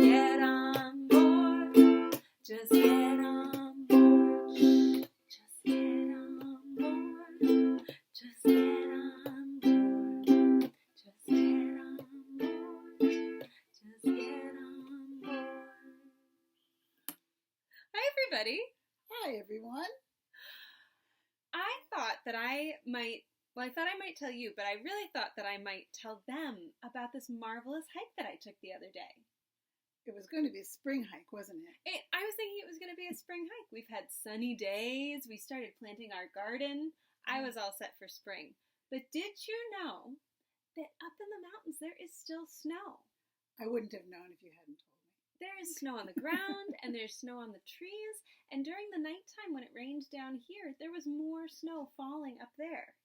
get on board. Just get on board. Just get on board. Just get on board. Just get on board. Just get on board. Hi, everybody. Hi, everyone. I thought I might tell you, but I really thought that I might tell them about this marvelous hike that I took the other day. It was going to be a spring hike, wasn't it? I was thinking it was going to be a spring hike. We've had sunny days. We started planting our garden. I was all set for spring. But did you know that up in the mountains there is still snow? I wouldn't have known if you hadn't told me. There is snow on the ground, and there's snow on the trees, and during the nighttime when it rained down here, there was more snow falling up there.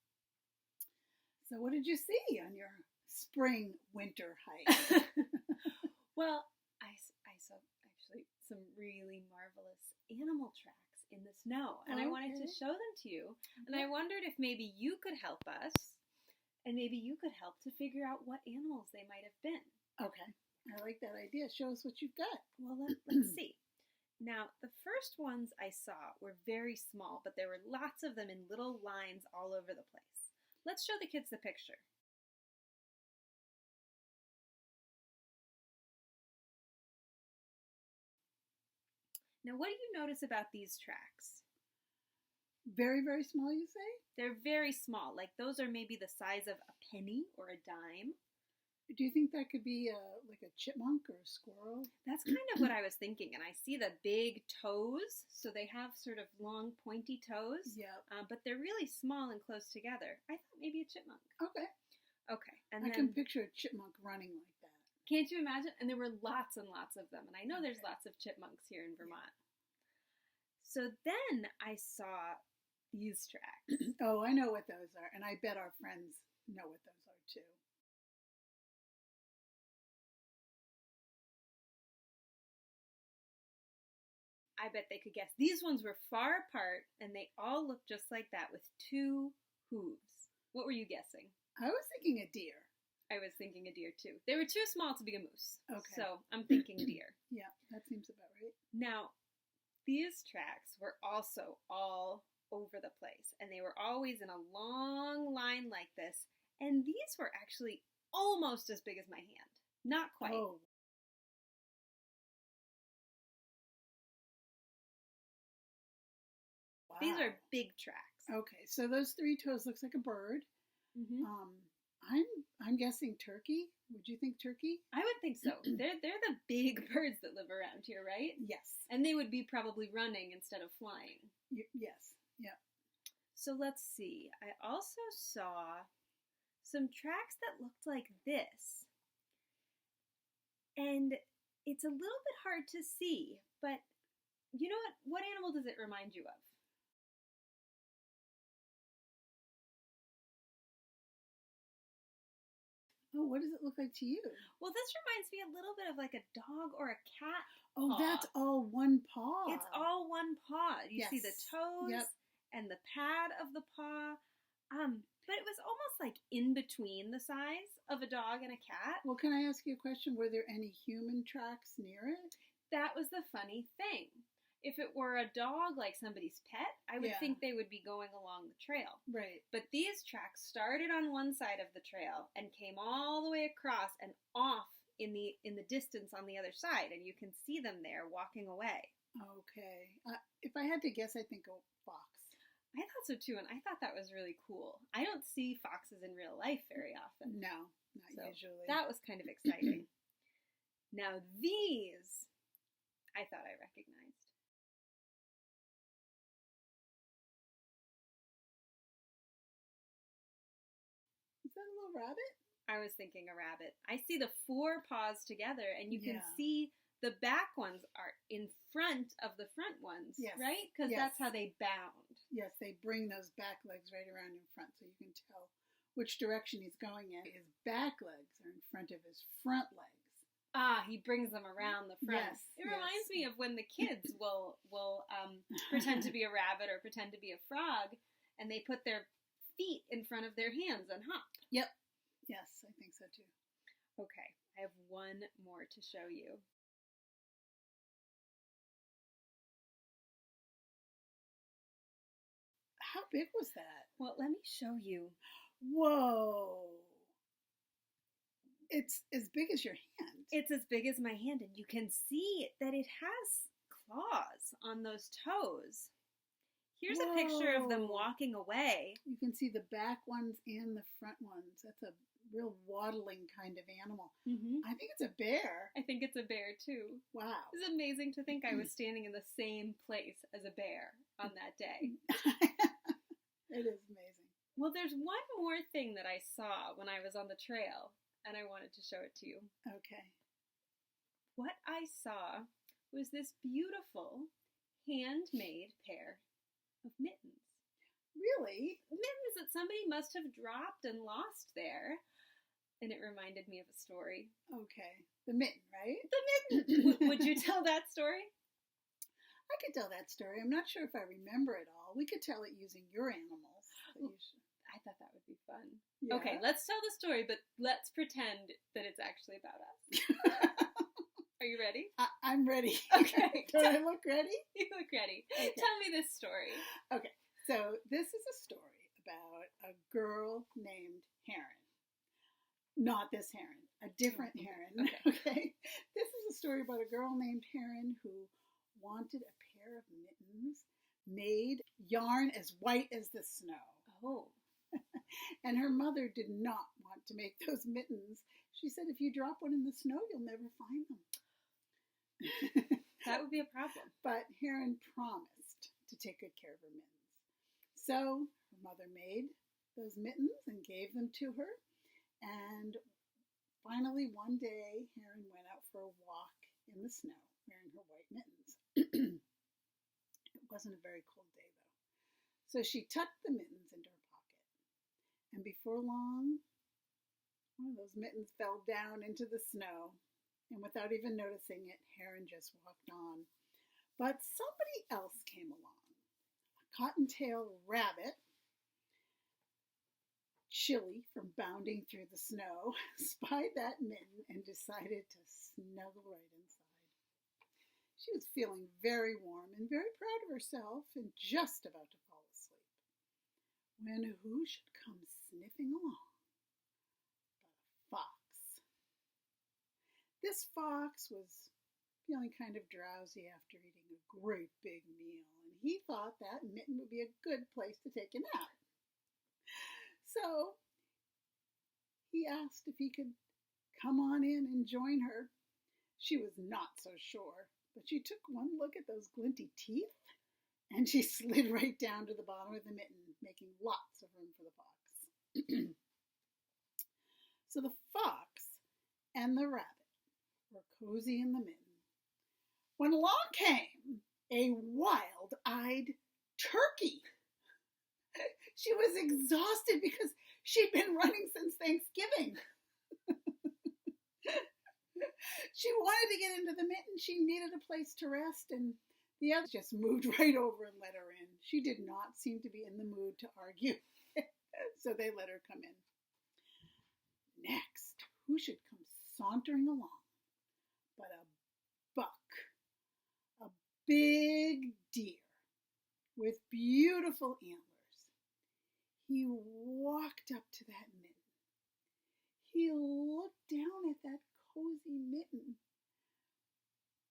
So what did you see on your spring-winter hike? Well, I saw actually some really marvelous animal tracks in the snow, and I wanted to show them to you, and I wondered if maybe you could help us, and maybe you could help to figure out what animals they might have been. Okay. I like that idea. Show us what you've got. Well, let's see. Now, the first ones I saw were very small, but there were lots of them in little lines all over the place. Let's show the kids the picture. Now, what do you notice about these tracks? Very, very small, you say? They're very small. Like, those are maybe the size of a penny or a dime. Do you think that could be like a chipmunk or a squirrel? That's kind of what I was thinking. And I see the big toes. So they have sort of long, pointy toes. Yeah. But they're really small and close together. I thought maybe a chipmunk. Okay. Okay. And I can picture a chipmunk running like that. Can't you imagine? And there were lots and lots of them. And I know there's lots of chipmunks here in Vermont. So then I saw these tracks. Oh, I know what those are. And I bet our friends know what those are too. I bet they could guess. These ones were far apart, and they all looked just like that with two hooves. What were you guessing? I was thinking a deer. I was thinking a deer, too. They were too small to be a moose. Okay. So I'm thinking deer. Yeah, that seems about right. Now, these tracks were also all over the place, and they were always in a long line like this, and these were actually almost as big as my hand. Not quite. Oh. Wow. These are big tracks. Okay, so those three toes looks like a bird. Mm-hmm. I'm guessing turkey. Would you think turkey? I would think so. They're the big birds that live around here, right? Yes. And they would be probably running instead of flying. Yes. Yeah. So let's see. I also saw some tracks that looked like this. And it's a little bit hard to see, but you know what? What animal does it remind you of? Oh, what does it look like to you? Well, this reminds me a little bit of like a dog or a cat. Oh, paw. That's all one paw. It's all one paw. You see the toes and the pad of the paw. But it was almost like in between the size of a dog and a cat. Well, can I ask you a question? Were there any human tracks near it? That was the funny thing. If it were a dog like somebody's pet, I would think they would be going along the trail. Right. But these tracks started on one side of the trail and came all the way across and off in the distance on the other side, and you can see them there walking away. Okay. If I had to guess, I think a fox. I thought so too, and I thought that was really cool. I don't see foxes in real life very often. No, not usually. That was kind of exciting. Now these, I thought I recognized. Is that a little rabbit? I was thinking a rabbit. I see the four paws together, and you can see the back ones are in front of the front ones, right? Because that's how they bound. Yes, they bring those back legs right around in front, so you can tell which direction he's going in. His back legs are in front of his front legs. Ah, he brings them around the front. It reminds me of when the kids will pretend to be a rabbit or pretend to be a frog, and they put their feet in front of their hands and hop. Yep. Yes, I think so too. Okay, I have one more to show you. How big was that? Well, let me show you. Whoa. It's as big as your hand. It's as big as my hand, and you can see that it has claws on those toes. Here's a picture of them Whoa. walking away. You can see the back ones and the front ones. That's a real waddling kind of animal. Mm-hmm. I think it's a bear. I think it's a bear, too. Wow. It's amazing to think I was standing in the same place as a bear on that day. It is amazing. Well, there's one more thing that I saw when I was on the trail, and I wanted to show it to you. Okay. What I saw was this beautiful handmade pair of mittens. Really? Mittens that somebody must have dropped and lost there. And it reminded me of a story. Okay. The mitten, right? The mitten! Would you tell that story? I could tell that story. I'm not sure if I remember it all. We could tell it using your animals. I thought that would be fun. Yeah. Okay, let's tell the story, but let's pretend that it's actually about us. Are you ready? I'm ready. Okay. Do I look ready? You look ready. Okay. Tell me this story. Okay. So this is a story about a girl named Heron. Not this Heron, a different Heron. Okay. This is a story about a girl named Heron who wanted a pair of mittens made yarn as white as the snow. Oh. And her mother did not want to make those mittens. She said, if you drop one in the snow, you'll never find them. That would be a problem. But Heron promised to take good care of her mittens. So her mother made those mittens and gave them to her. And finally, one day, Heron went out for a walk in the snow wearing her white mittens. It wasn't a very cold day, though. So she tucked the mittens into her pocket. And before long, one of those mittens fell down into the snow. And without even noticing it, Heron just walked on. But somebody else came along. A cottontail rabbit, chilly from bounding through the snow, spied that mitten and decided to snuggle right inside. She was feeling very warm and very proud of herself and just about to fall asleep, when who should come sniffing along but a fox. This fox was feeling kind of drowsy after eating a great big meal, and he thought that mitten would be a good place to take a nap. So he asked if he could come on in and join her. She was not so sure, but she took one look at those glinty teeth, and she slid right down to the bottom of the mitten, making lots of room for the fox. So the fox and the rabbit were cozy in the mitten, when along came a wild-eyed turkey. She was exhausted because she'd been running since Thanksgiving. She wanted to get into the mitten. She needed a place to rest, and the others just moved right over and let her in. She did not seem to be in the mood to argue, so they let her come in. Next, who should come sauntering along but a buck, a big deer with beautiful antlers. He walked up to that mitten. He looked down at that cozy mitten,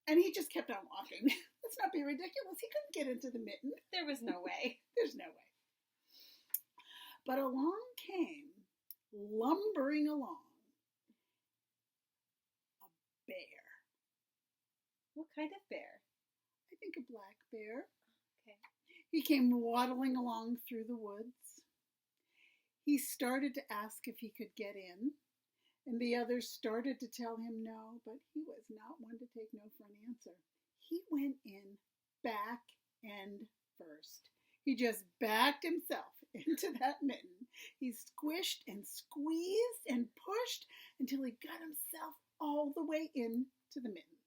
and he just kept on walking. Let's not be ridiculous. He couldn't get into the mitten. There was no way. There's no way. But along came, lumbering along, a bear. What kind of bear? I think a black bear. Okay. He came waddling along through the woods. He started to ask if he could get in, and the others started to tell him no, but he was not one to take no for an answer. He went in back end first. He just backed himself into that mitten. He squished and squeezed and pushed until he got himself all the way into the mitten.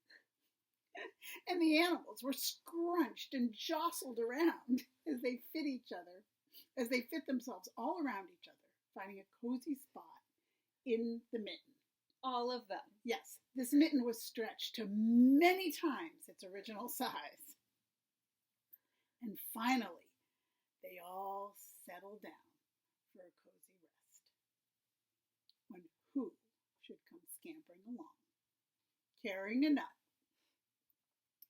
And the animals were scrunched and jostled around as they fit themselves all around each other, finding a cozy spot in the mitten. All of them. Yes, this mitten was stretched to many times its original size. And finally, They all settled down for a cozy rest when who should come scampering along, carrying a nut?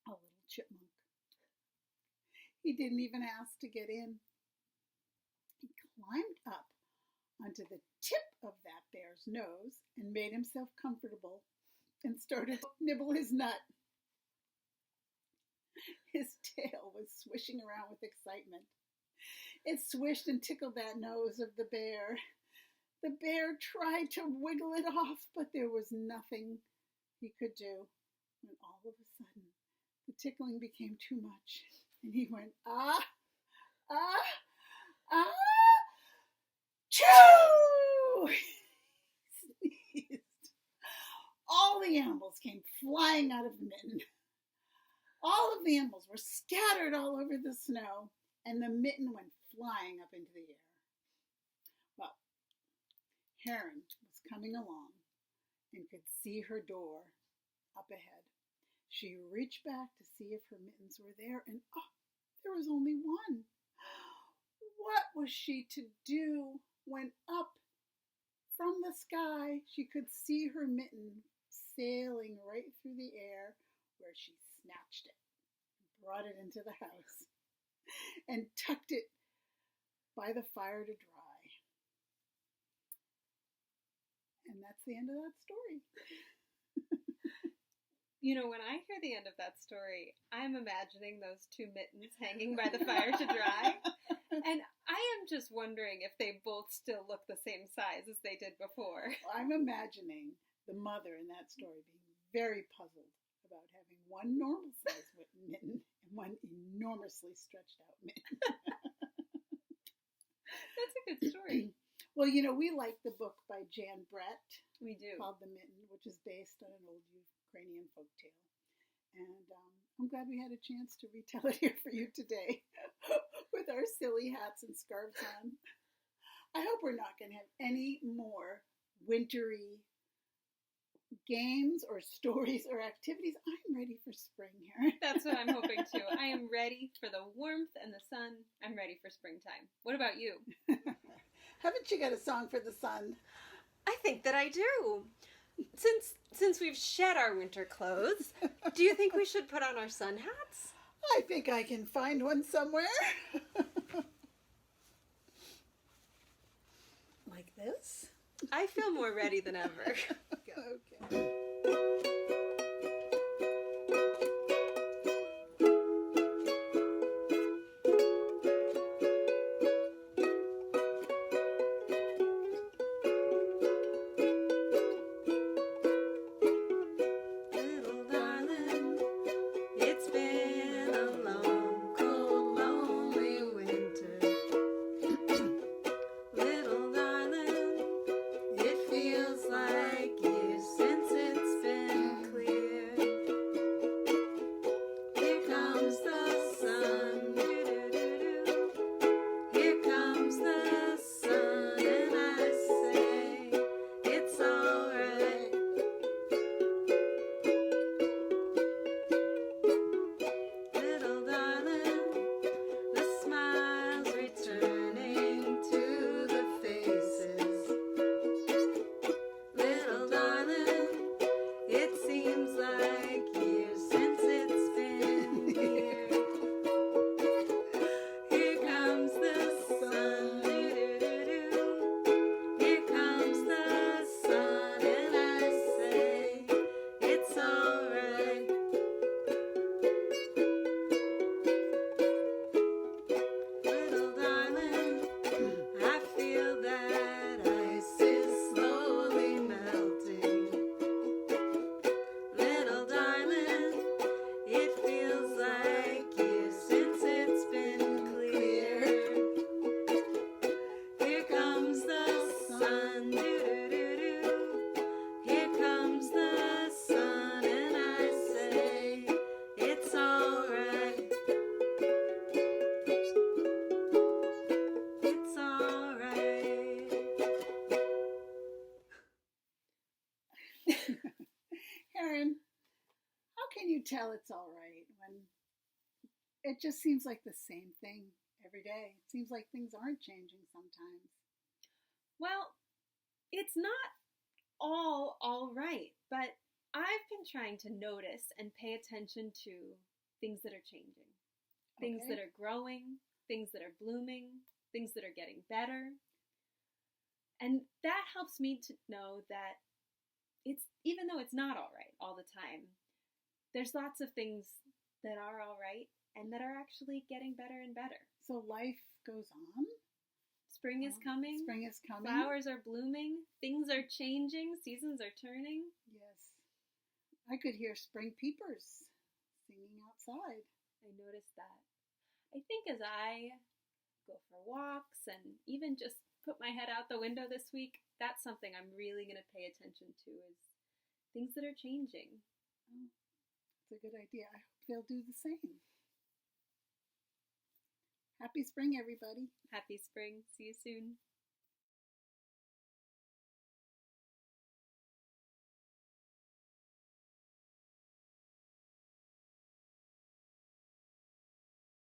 A little chipmunk. He didn't even ask to get in. He climbed up onto the tip of that bear's nose and made himself comfortable and started to nibble his nut. His tail was swishing around with excitement. It swished and tickled that nose of the bear. The bear tried to wiggle it off, but there was nothing he could do. When all of a sudden, the tickling became too much, and he went, ah, ah, ah, choo! He sneezed. All the animals came flying out of the mitten. All of the animals were scattered all over the snow, and the mitten went flying up into the air. Well, Heron was coming along and could see her door up ahead. She reached back to see if her mittens were there, and there was only one. What was she to do when up from the sky she could see her mitten sailing right through the air, where she snatched it, brought it into the house, and tucked it by the fire to dry. And that's the end of that story. You know, when I hear the end of that story, I'm imagining those two mittens hanging by the fire to dry. And I am just wondering if they both still look the same size as they did before. I'm imagining the mother in that story being very puzzled about having one normal size mitten and one enormously stretched out mitten. That's a good story. Well, you know, we like the book by Jan Brett. We do. Called The Mitten, which is based on an old Ukrainian folktale. And I'm glad we had a chance to retell it here for you today with our silly hats and scarves on. I hope we're not going to have any more wintry games or stories or activities. I'm ready for spring here. That's what I'm hoping too. I am ready for the warmth and the sun. I'm ready for springtime. What about you? Haven't you got a song for the sun? I think that I do. Since we've shed our winter clothes, do you think we should put on our sun hats? I think I can find one somewhere. Like this? I feel more ready than ever. Okay. Karen, how can you tell it's all right when it just seems like the same thing every day. It seems like things aren't changing sometimes. Well, it's not all right, but I've been trying to notice and pay attention to things that are changing, things Okay. that are growing, things that are blooming, things that are getting better. And that helps me to know that even though it's not all right all the time, there's lots of things that are all right and that are actually getting better and better. So life goes on. Spring is coming. Spring is coming. Flowers are blooming. Things are changing. Seasons are turning. Yes. I could hear spring peepers singing outside. I noticed that. I think as I go for walks and even just put my head out the window this week, that's something I'm really going to pay attention to is things that are changing. Oh, that's a good idea. I hope they'll do the same. Happy spring, everybody. Happy spring. See you soon.